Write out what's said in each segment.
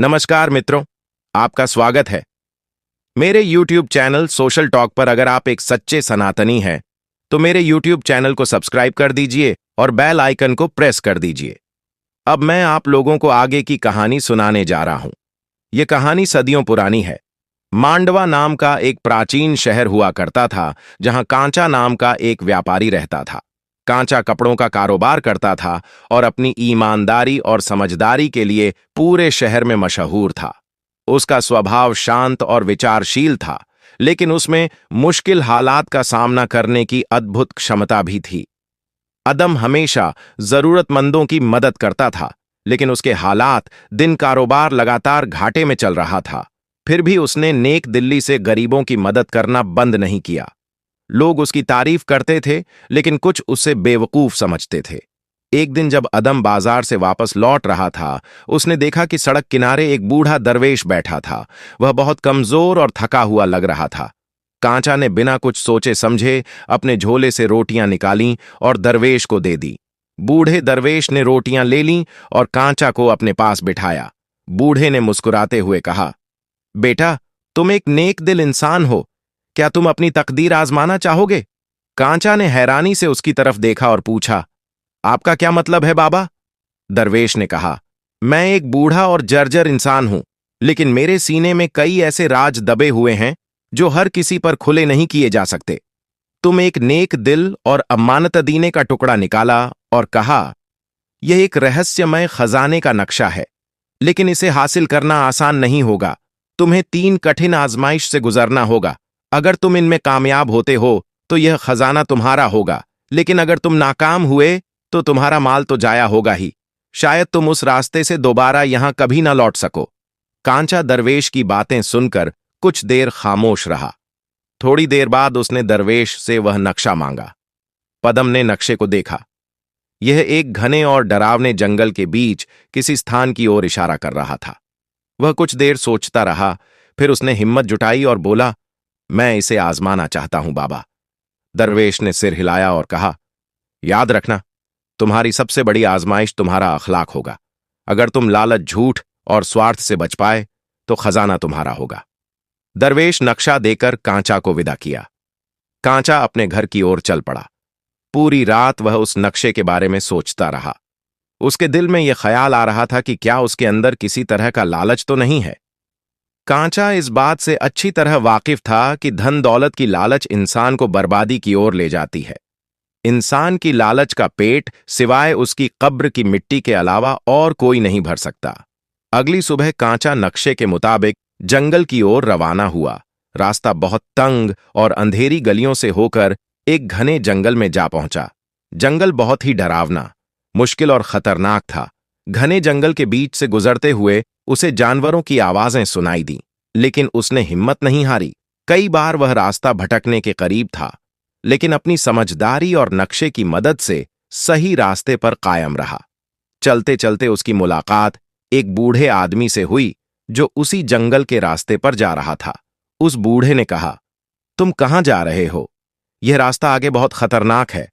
नमस्कार मित्रों, आपका स्वागत है मेरे YouTube चैनल सोशल टॉक पर। अगर आप एक सच्चे सनातनी हैं तो मेरे YouTube चैनल को सब्सक्राइब कर दीजिए और बेल आइकन को प्रेस कर दीजिए। अब मैं आप लोगों को आगे की कहानी सुनाने जा रहा हूं। यह कहानी सदियों पुरानी है। मांडवा नाम का एक प्राचीन शहर हुआ करता था, जहां कांचा नाम का एक व्यापारी रहता था। कांचा कपड़ों का कारोबार करता था और अपनी ईमानदारी और समझदारी के लिए पूरे शहर में मशहूर था। उसका स्वभाव शांत और विचारशील था, लेकिन उसमें मुश्किल हालात का सामना करने की अद्भुत क्षमता भी थी। अदम हमेशा जरूरतमंदों की मदद करता था, लेकिन उसके हालात दिन कारोबार लगातार घाटे में चल रहा था। फिर भी उसने नेक दिल्ली से गरीबों की मदद करना बंद नहीं किया। लोग उसकी तारीफ करते थे, लेकिन कुछ उसे बेवकूफ समझते थे। एक दिन जब अदम बाजार से वापस लौट रहा था, उसने देखा कि सड़क किनारे एक बूढ़ा दरवेश बैठा था। वह बहुत कमजोर और थका हुआ लग रहा था। कांचा ने बिना कुछ सोचे समझे अपने झोले से रोटियां निकालीं और दरवेश को दे दी। बूढ़े दरवेश ने रोटियां ले लीं और कांचा को अपने पास बिठाया। बूढ़े ने मुस्कुराते हुए कहा, बेटा, तुम एक नेक दिल इंसान हो। क्या तुम अपनी तकदीर आजमाना चाहोगे? कांचा ने हैरानी से उसकी तरफ देखा और पूछा, आपका क्या मतलब है बाबा? दरवेश ने कहा, मैं एक बूढ़ा और जर्जर इंसान हूं, लेकिन मेरे सीने में कई ऐसे राज दबे हुए हैं जो हर किसी पर खुले नहीं किए जा सकते। तुम एक नेक दिल और अमानतदीने का टुकड़ा निकाला और कहा, यह एक रहस्यमय खजाने का नक्शा है, लेकिन इसे हासिल करना आसान नहीं होगा। तुम्हें 3 कठिन आजमाइश से गुजरना होगा। अगर तुम इनमें कामयाब होते हो तो यह खजाना तुम्हारा होगा, लेकिन अगर तुम नाकाम हुए तो तुम्हारा माल तो जाया होगा ही। शायद तुम उस रास्ते से दोबारा यहां कभी ना लौट सको। कांचा दरवेश की बातें सुनकर कुछ देर खामोश रहा। थोड़ी देर बाद उसने दरवेश से वह नक्शा मांगा। पदम ने नक्शे को देखा। यह एक घने और डरावने जंगल के बीच किसी स्थान की ओर इशारा कर रहा था। वह कुछ देर सोचता रहा, फिर उसने हिम्मत जुटाई और बोला, मैं इसे आजमाना चाहता हूं बाबा। दरवेश ने सिर हिलाया और कहा, याद रखना, तुम्हारी सबसे बड़ी आजमाइश तुम्हारा अखलाक होगा। अगर तुम लालच, झूठ और स्वार्थ से बच पाए तो खजाना तुम्हारा होगा। दरवेश नक्शा देकर कांचा को विदा किया। कांचा अपने घर की ओर चल पड़ा। पूरी रात वह उस नक्शे के बारे में सोचता रहा। उसके दिल में यह ख्याल आ रहा था कि क्या उसके अंदर किसी तरह का लालच तो नहीं है। कांचा इस बात से अच्छी तरह वाकिफ था कि धन दौलत की लालच इंसान को बर्बादी की ओर ले जाती है। इंसान की लालच का पेट सिवाय उसकी कब्र की मिट्टी के अलावा और कोई नहीं भर सकता। अगली सुबह कांचा नक्शे के मुताबिक जंगल की ओर रवाना हुआ। रास्ता बहुत तंग और अंधेरी गलियों से होकर एक घने जंगल में जा पहुंचा। जंगल बहुत ही डरावना, मुश्किल और खतरनाक था। घने जंगल के बीच से गुजरते हुए उसे जानवरों की आवाजें सुनाई दी, लेकिन उसने हिम्मत नहीं हारी। कई बार वह रास्ता भटकने के करीब था, लेकिन अपनी समझदारी और नक्शे की मदद से सही रास्ते पर कायम रहा। चलते चलते उसकी मुलाकात एक बूढ़े आदमी से हुई जो उसी जंगल के रास्ते पर जा रहा था। उस बूढ़े ने कहा, तुम कहां जा रहे हो? यह रास्ता आगे बहुत खतरनाक है।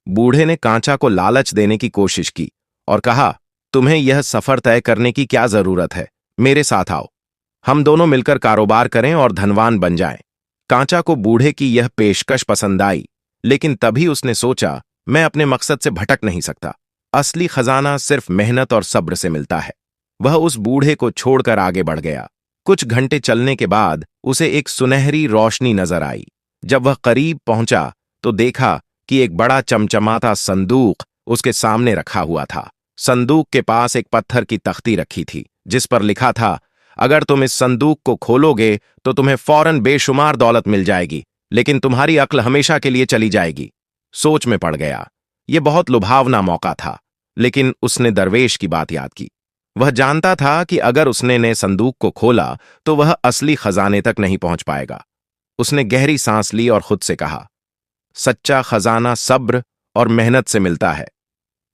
बूढ़े ने कांचा को लालच देने की कोशिश की और कहा, तुम्हें यह सफर तय करने की क्या जरूरत है? मेरे साथ आओ, हम दोनों मिलकर कारोबार करें और धनवान बन जाएं। कांचा को बूढ़े की यह पेशकश पसंद आई, लेकिन तभी उसने सोचा, मैं अपने मकसद से भटक नहीं सकता। असली खजाना सिर्फ मेहनत और सब्र से मिलता है। वह उस बूढ़े को छोड़कर आगे बढ़ गया। कुछ घंटे चलने के बाद उसे एक सुनहरी रोशनी नजर आई। जब वह करीब पहुंचा तो देखा कि एक बड़ा चमचमाता संदूक उसके सामने रखा हुआ था। संदूक के पास एक पत्थर की तख्ती रखी थी, जिस पर लिखा था, अगर तुम इस संदूक को खोलोगे तो तुम्हें फौरन बेशुमार दौलत मिल जाएगी, लेकिन तुम्हारी अक्ल हमेशा के लिए चली जाएगी। सोच में पड़ गया। यह बहुत लुभावना मौका था, लेकिन उसने दरवेश की बात याद की। वह जानता था कि अगर उसने ने संदूक को खोला तो वह असली खजाने तक नहीं पहुंच पाएगा। उसने गहरी सांस ली और खुद से कहा, सच्चा खजाना सब्र और मेहनत से मिलता है,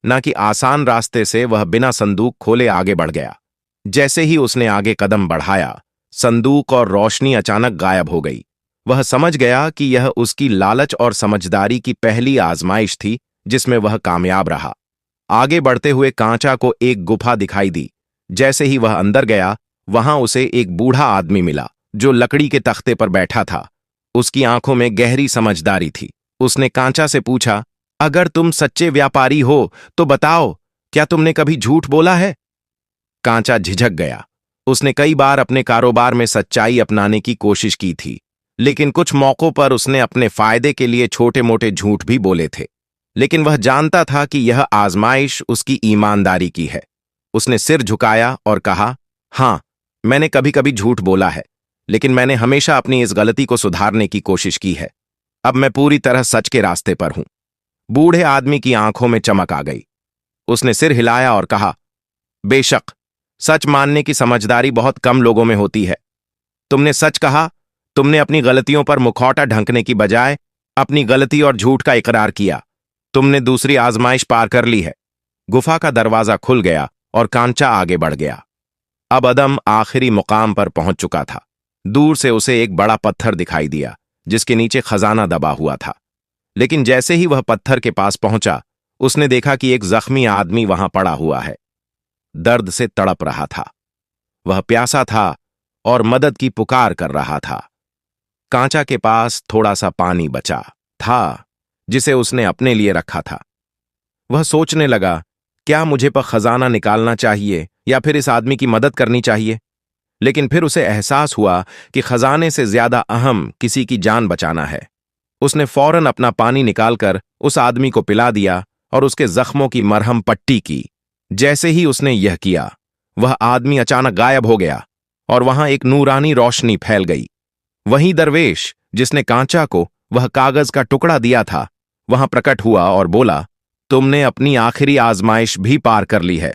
न कि आसान रास्ते से। वह बिना संदूक खोले आगे बढ़ गया। जैसे ही उसने आगे कदम बढ़ाया, संदूक और रोशनी अचानक गायब हो गई। वह समझ गया कि यह उसकी लालच और समझदारी की पहली आजमाइश थी, जिसमें वह कामयाब रहा। आगे बढ़ते हुए कांचा को एक गुफा दिखाई दी। जैसे ही वह अंदर गया, वहां उसे एक बूढ़ा आदमी मिला जो लकड़ी के तख्ते पर बैठा था। उसकी आंखों में गहरी समझदारी थी। उसने कांचा से पूछा, अगर तुम सच्चे व्यापारी हो तो बताओ, क्या तुमने कभी झूठ बोला है? कांचा झिझक गया। उसने कई बार अपने कारोबार में सच्चाई अपनाने की कोशिश की थी, लेकिन कुछ मौकों पर उसने अपने फायदे के लिए छोटे मोटे झूठ भी बोले थे। लेकिन वह जानता था कि यह आजमाइश उसकी ईमानदारी की है। उसने सिर झुकाया और कहा, हां, मैंने कभी कभी झूठ बोला है, लेकिन मैंने हमेशा अपनी इस गलती को सुधारने की कोशिश की है। अब मैं पूरी तरह सच के रास्ते पर हूं। बूढ़े आदमी की आंखों में चमक आ गई। उसने सिर हिलाया और कहा, बेशक, सच मानने की समझदारी बहुत कम लोगों में होती है। तुमने सच कहा। तुमने अपनी गलतियों पर मुखौटा ढंकने की बजाय अपनी गलती और झूठ का इकरार किया। तुमने दूसरी आजमाइश पार कर ली है। गुफा का दरवाजा खुल गया और कांचा आगे बढ़ गया। अब अदम आखिरी मुकाम पर पहुंच चुका था। दूर से उसे एक बड़ा पत्थर दिखाई दिया जिसके नीचे खजाना दबा हुआ था। लेकिन जैसे ही वह पत्थर के पास पहुंचा, उसने देखा कि एक जख्मी आदमी वहां पड़ा हुआ है। दर्द से तड़प रहा था। वह प्यासा था और मदद की पुकार कर रहा था। कांचा के पास थोड़ा सा पानी बचा था जिसे उसने अपने लिए रखा था। वह सोचने लगा, क्या मुझे पर खजाना निकालना चाहिए या फिर इस आदमी की मदद करनी चाहिए? लेकिन फिर उसे एहसास हुआ कि खजाने से ज्यादा अहम किसी की जान बचाना है। उसने फौरन अपना पानी निकालकर उस आदमी को पिला दिया और उसके जख्मों की मरहम पट्टी की। जैसे ही उसने यह किया, वह आदमी अचानक गायब हो गया और वहां एक नूरानी रोशनी फैल गई। वहीं दरवेश, जिसने कांचा को वह कागज का टुकड़ा दिया था, वहां प्रकट हुआ और बोला, तुमने अपनी आखिरी आजमाइश भी पार कर ली है।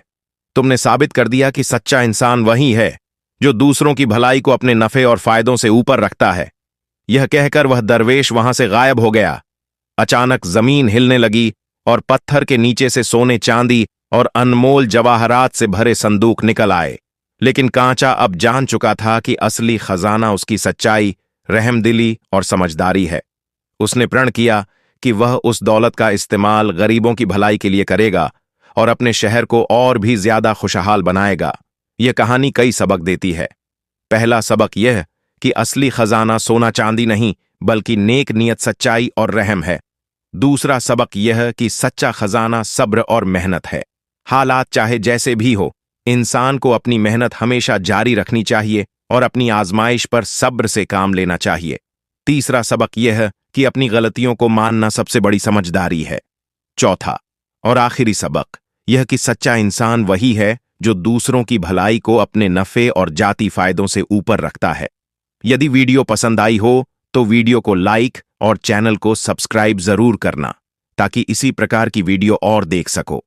तुमने साबित कर दिया कि सच्चा इंसान वही है जो दूसरों की भलाई को अपने नफे और फायदों से ऊपर रखता है। यह कहकर वह दरवेश वहां से गायब हो गया। अचानक जमीन हिलने लगी और पत्थर के नीचे से सोने चांदी और अनमोल जवाहरात से भरे संदूक निकल आए। लेकिन कांचा अब जान चुका था कि असली खजाना उसकी सच्चाई, रहमदिली और समझदारी है। उसने प्रण किया कि वह उस दौलत का इस्तेमाल गरीबों की भलाई के लिए करेगा और अपने शहर को और भी ज्यादा खुशहाल बनाएगा। यह कहानी कई सबक देती है। पहला सबक यह कि असली खजाना सोना चांदी नहीं, बल्कि नेक नियत, सच्चाई और रहम है। दूसरा सबक यह कि सच्चा खजाना सब्र और मेहनत है। हालात चाहे जैसे भी हो, इंसान को अपनी मेहनत हमेशा जारी रखनी चाहिए और अपनी आजमाइश पर सब्र से काम लेना चाहिए। तीसरा सबक यह कि अपनी गलतियों को मानना सबसे बड़ी समझदारी है। चौथा और आखिरी सबक यह कि सच्चा इंसान वही है जो दूसरों की भलाई को अपने नफे और जाति फायदों से ऊपर रखता है। यदि वीडियो पसंद आई हो तो वीडियो को लाइक और चैनल को सब्सक्राइब जरूर करना ताकि इसी प्रकार की वीडियो और देख सको।